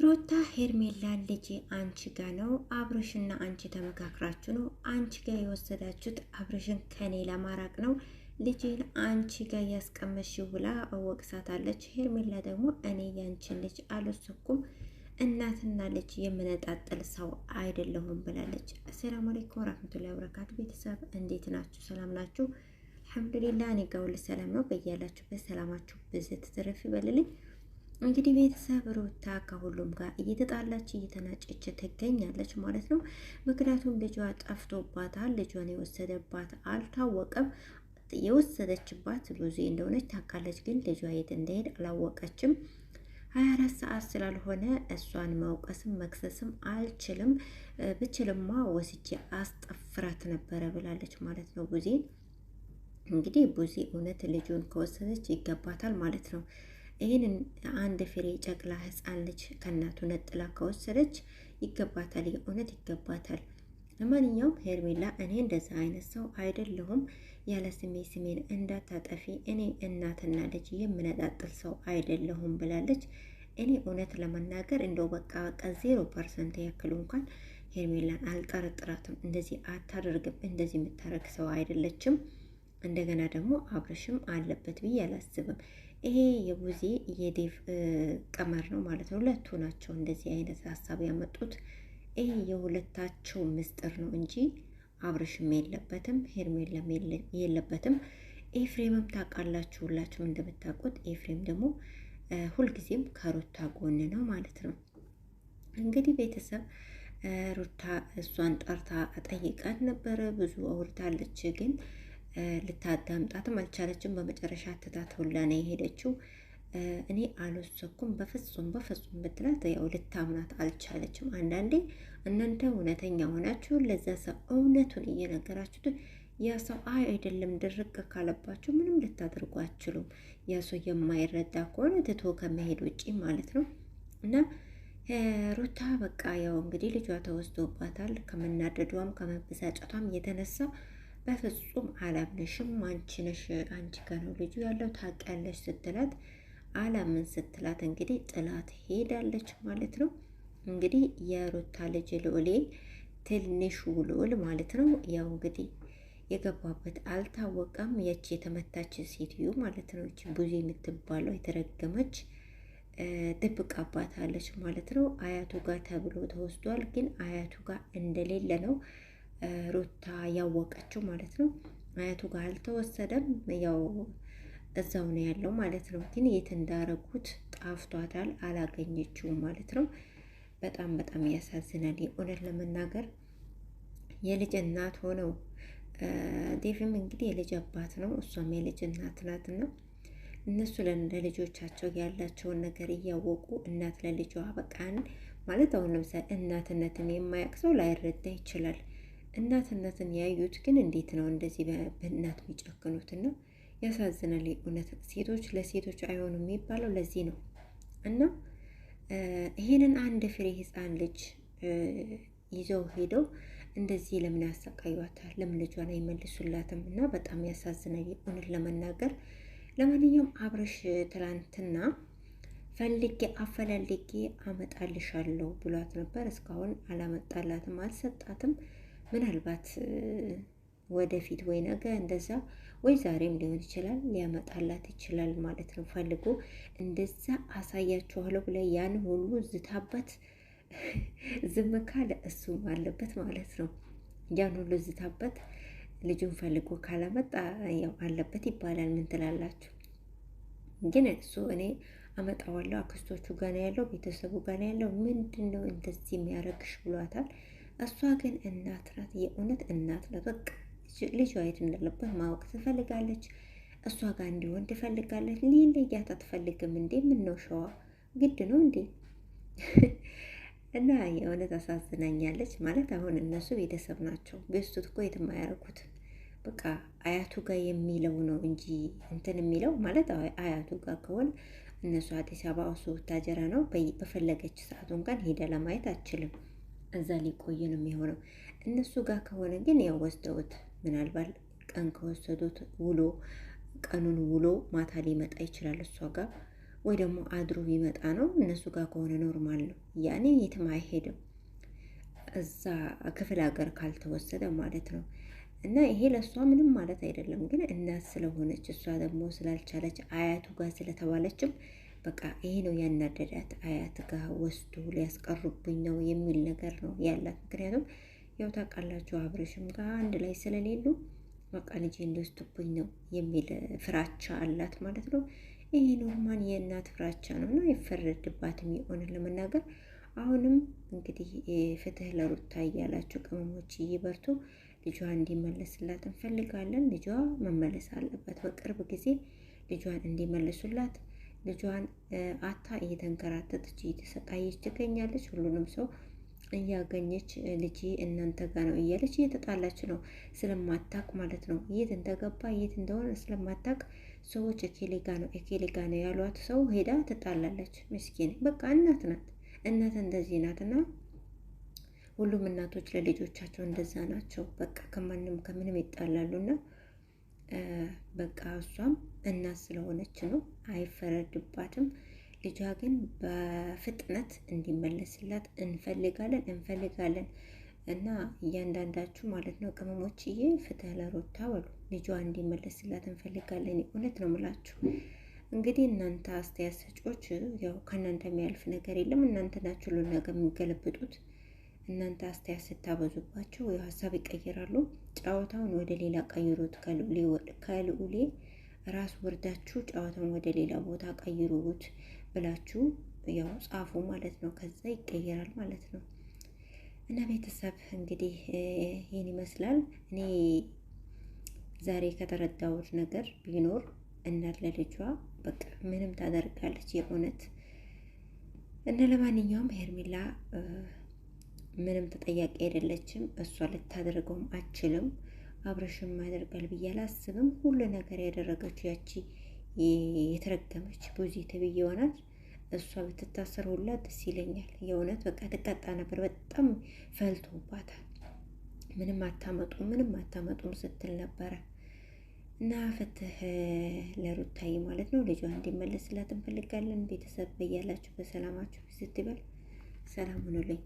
ሩታ ሄርሜላን ልጅ አንቺ ጋ ነው፣ አብርሽና አንቺ ተመካክራችሁ ነው አንቺ ጋ የወሰዳችሁት፣ አብርሽን ከኔ ለማራቅ ነው ልጅን አንቺ ጋ ያስቀመሽው ብላ ወቅሳታለች። ሄርሜላ ደግሞ እኔ ያንቺን ልጅ አልወሰድኩም፣ እናትና ልጅ የምነጣጥል ሰው አይደለሁም ብላለች። አሰላሙ አለይኩም ወራህመቱላሂ ወበረካቱ። ቤተሰብ እንዴት ናችሁ? ሰላም ናችሁ? አልሐምዱሊላህ እኔ ጋር ሁሉ ሰላም ነው። በያላችሁበት ሰላማችሁ ብዝት ትርፍ ይበልልኝ። እንግዲህ ቤተሰብ ሩታ ከሁሉም ጋር እየተጣላች እየተናጨች ትገኛለች ማለት ነው። ምክንያቱም ልጇ ጠፍቶባታል። ልጇን የወሰደባት አልታወቀም። የወሰደችባት ሉዚ እንደሆነች ታውቃለች፣ ግን ልጇ የት እንደሄድ አላወቀችም። 24 ሰዓት ስላልሆነ እሷን መውቀስም መክሰስም አልችልም። ብችልማ ወስጄ አስጠፍራት ነበረ ብላለች ማለት ነው ቡዜ። እንግዲህ ቡዜ እውነት ልጁን ከወሰደች ይገባታል ማለት ነው። ይህንን አንድ ፍሬ ጨቅላ ህፃን ልጅ ከእናቱ ነጥላ ከወሰደች ይገባታል፣ የእውነት ይገባታል። ለማንኛውም ሄርሜላ እኔ እንደዛ አይነት ሰው አይደለሁም፣ ያለ ስሜን እንዳታጠፊ፣ እኔ እናትና ልጅ የምነጣጥል ሰው አይደለሁም ብላለች። እኔ እውነት ለመናገር እንደው በቃ 0% ያክሉ እንኳን ሄርሜላን አልጠረጥራትም። እንደዚህ አታደርግም፣ እንደዚህ የምታረግ ሰው አይደለችም። እንደገና ደግሞ አብርሽም አለበት ብዬ አላስብም። ይሄ የቡዜ የዴቭ ቀመር ነው ማለት ነው። ሁለቱ ናቸው እንደዚህ አይነት ሀሳብ ያመጡት። ይሄ የሁለታቸው ምስጢር ነው እንጂ አብርሽም የለበትም፣ ሄርሜላም የለበትም። ኤፍሬምም ታውቃላችሁ፣ ሁላችሁም እንደምታውቁት ኤፍሬም ደግሞ ሁልጊዜም ከሩታ ጎን ነው ማለት ነው። እንግዲህ ቤተሰብ ሩታ እሷን ጠርታ ጠይቃት ነበረ፣ ብዙ አውርታለች ግን ልታዳምጣትም አልቻለችም። በመጨረሻ ትታት ሁላ ነው የሄደችው። እኔ አልወሰኩም በፍጹም ብትላት ያው ልታምናት አልቻለችም። አንዳንዴ እናንተ እውነተኛ ሆናችሁ ለዛ ሰው እውነቱን እየነገራችሁት ያ ሰው አይደለም ድርቅ ካለባችሁ ምንም ልታደርጉ አትችሉም። ያ ሰው የማይረዳ ከሆነ ትቶ ከመሄድ ውጪ ማለት ነው። እና ሩታ በቃ ያው እንግዲህ ልጇ ተወስዶባታል። ከመናደዷም ከመበሳጨቷም የተነሳ በፍጹም አላምንሽም፣ አንቺ ነሽ፣ አንቺ ጋር ነው ልጁ ያለው ታውቂያለሽ ስትላት አላምን ስትላት እንግዲህ ጥላት ሄዳለች ማለት ነው። እንግዲህ የሩታ ልጅ ልዑሌ ትንሹ ልዑል ማለት ነው። ያው እንግዲህ የገባበት አልታወቀም። ያቺ የተመታች ሴትዮ ማለት ነው፣ እቺ ቡዜ የምትባለው የተረገመች ትብቃባታለች ማለት ነው። አያቱ ጋር ተብሎ ተወስዷል፣ ግን አያቱ ጋር እንደሌለ ነው ሩታ ያወቀችው ማለት ነው። አያቱ ጋር አልተወሰደም፣ ያው እዛው ነው ያለው ማለት ነው። ግን የት እንዳረጉት ጣፍቷታል፣ አላገኘችውም ማለት ነው። በጣም በጣም ያሳዝናል። የእውነት ለመናገር የልጅ እናት ሆነው ዴቭም እንግዲህ የልጅ አባት ነው፣ እሷም የልጅ እናት ናትና እነሱ ለልጆቻቸው ያላቸውን ነገር እያወቁ እናት ለልጇ በቃን ማለት አሁን ለምሳሌ እናትነትን የማያውቅ ሰው ላይረዳ ይችላል። እናትነትን ያዩት ግን እንዴት ነው እንደዚህ በእናት የሚጨክኑት? እና ያሳዝናል። እውነት ሴቶች ለሴቶች አይሆኑም የሚባለው ለዚህ ነው። እና ይሄንን አንድ ፍሬ ህፃን ልጅ ይዘው ሄደው እንደዚህ ለምን ያሰቃዩታል? ለምን ልጇን አይመልሱላትም? እና በጣም ያሳዝናል እውነት ለመናገር። ለማንኛውም አብርሽ ትላንትና ፈልጌ አፈላልጌ አመጣልሻለሁ ብሏት ነበር። እስካሁን አላመጣላትም፣ አልሰጣትም። ምናልባት ወደፊት ወይ ነገ እንደዛ ወይ ዛሬም ሊሆን ይችላል ሊያመጣላት ይችላል ማለት ነው። ፈልጎ እንደዛ አሳያችኋለሁ ብለ ያን ሁሉ ዝታበት ዝም ካለ እሱም አለበት ማለት ነው። ያን ሁሉ ዝታበት ልጁን ፈልጎ ካላመጣ ያው አለበት ይባላል። ምን ትላላችሁ? ግን እሱ እኔ አመጣዋለሁ አክስቶቹ ጋር ነው ያለው፣ ቤተሰቡ ጋር ነው ያለው፣ ምንድን ነው እንደዚህ የሚያረግሽ ብሏታል። እሷ ግን እናት ናት፣ የእውነት እናት ናት። በቃ ልጇ የት እንዳለበት ማወቅ ትፈልጋለች። እሷ ጋር እንዲሆን ትፈልጋለች። ሊለያት አትፈልግም እንዴ? ምን ነው ሸዋ ግድ ነው እንዴ? እና የእውነት አሳዝናኛለች ማለት አሁን እነሱ ቤተሰብ ናቸው። ቤስቱት እኮ የትም አያረጉት። በቃ አያቱ ጋር የሚለው ነው እንጂ እንትን የሚለው ማለት አያቱ ጋር ከሆነ እነሱ አዲስ አበባ እሱ ታጀራ ነው። በፈለገች ሰዓቱ እንኳን ሄደ ለማየት አትችልም። እዛ ሊቆይ ነው የሚሆነው። እነሱ ጋር ከሆነ ግን ያው ወስደውት ምናልባት ቀን ከወሰዱት ውሎ ቀኑን ውሎ ማታ ሊመጣ ይችላል እሷ ጋር ወይ ደግሞ አድሮ ቢመጣ ነው። እነሱ ጋር ከሆነ ኖርማል ነው። ያኔ የትም አይሄድም እዛ ክፍለ ሀገር ካልተወሰደ ማለት ነው። እና ይሄ ለእሷ ምንም ማለት አይደለም፣ ግን እናት ስለሆነች እሷ ደግሞ ስላልቻለች አያቱ ጋር ስለተባለችም በቃ ይሄ ነው ያናደዳት። አያት ጋር ወስዶ ሊያስቀሩብኝ ነው የሚል ነገር ነው ያላት። ምክንያቱም ያው ታውቃላችሁ አብርሽም ጋር አንድ ላይ ስለሌሉ በቃ ልጄ እንዲወስዱብኝ ነው የሚል ፍራቻ አላት ማለት ነው። ይሄ ኖርማል የእናት ፍራቻ ነው እና ይፈረድባትም የሆነን ለመናገር አሁንም እንግዲህ ፍትህ ለሩታ እያላችሁ ቅመሞች እየበርቱ ልጇን እንዲመለስላት እንፈልጋለን። ልጇ መመለስ አለበት በቅርብ ጊዜ ልጇን እንዲመልሱላት። ልጇን አታ እየተንከራተተች እየተሰቃየች ትገኛለች። ሁሉንም ሰው እያገኘች ልጄ እናንተ ጋ ነው እያለች እየተጣላች ነው፣ ስለማታቅ ማለት ነው። የት እንደገባ የት እንደሆነ ስለማታቅ ሰዎች እኬሌ ጋ ነው ያሏት ሰው ሄዳ ትጣላለች። ምስኪን በቃ እናት ናት። እናት እንደዚህ ናት። እና ሁሉም እናቶች ለልጆቻቸው እንደዛ ናቸው። በቃ ከምንም ይጣላሉና በቃ እሷም እናት ስለሆነች ነው፣ አይፈረድባትም። ልጇ ግን በፍጥነት እንዲመለስላት እንፈልጋለን። እና እያንዳንዳችሁ ማለት ነው ቅመሞችዬ ፍትህ ለሩታ በሉ። ልጇ እንዲመለስላት እንፈልጋለን። እውነት ነው ምላችሁ። እንግዲህ እናንተ አስተያየት ሰጪዎች ያው ከእናንተ የሚያልፍ ነገር የለም። እናንተ ናችሁ ሁሉን ነገር የሚገለብጡት። እናንተ አስተያየት ስታበዙባቸው ያው ሀሳብ ይቀይራሉ። ጨዋታውን ወደ ሌላ ቀይሩት። ከልዑሌ ራስ ወርዳችሁ ጨዋታውን ወደ ሌላ ቦታ ቀይሩት ብላችሁ ያው ጻፉ ማለት ነው። ከዛ ይቀየራል ማለት ነው። እና ቤተሰብ እንግዲህ ይህን ይመስላል። እኔ ዛሬ ከተረዳሁት ነገር ቢኖር እናት ለልጇ በቃ ምንም ታደርጋለች የእውነት። እና ለማንኛውም ሄርሜላ ምንም ተጠያቂ አይደለችም። እሷ ልታደርገውም አችልም። አብርሽም ያደርጋል ብዬ አላስብም። ሁሉ ነገር ያደረገችው ያቺ የተረገመች ቡዚ ተብዬ ይሆናል። እሷ ብትታሰር ሁላ ደስ ይለኛል የእውነት። በቃ ትቀጣ ነበር። በጣም ፈልቶባታል። ምንም አታመጡም ስትል ነበረ። እና ፍትህ ለሩታዬ ማለት ነው። ልጇ እንዲመለስላት እንፈልጋለን። ቤተሰብ በያላችሁ በሰላማችሁ ስትበል ሰላም ሁኑልኝ።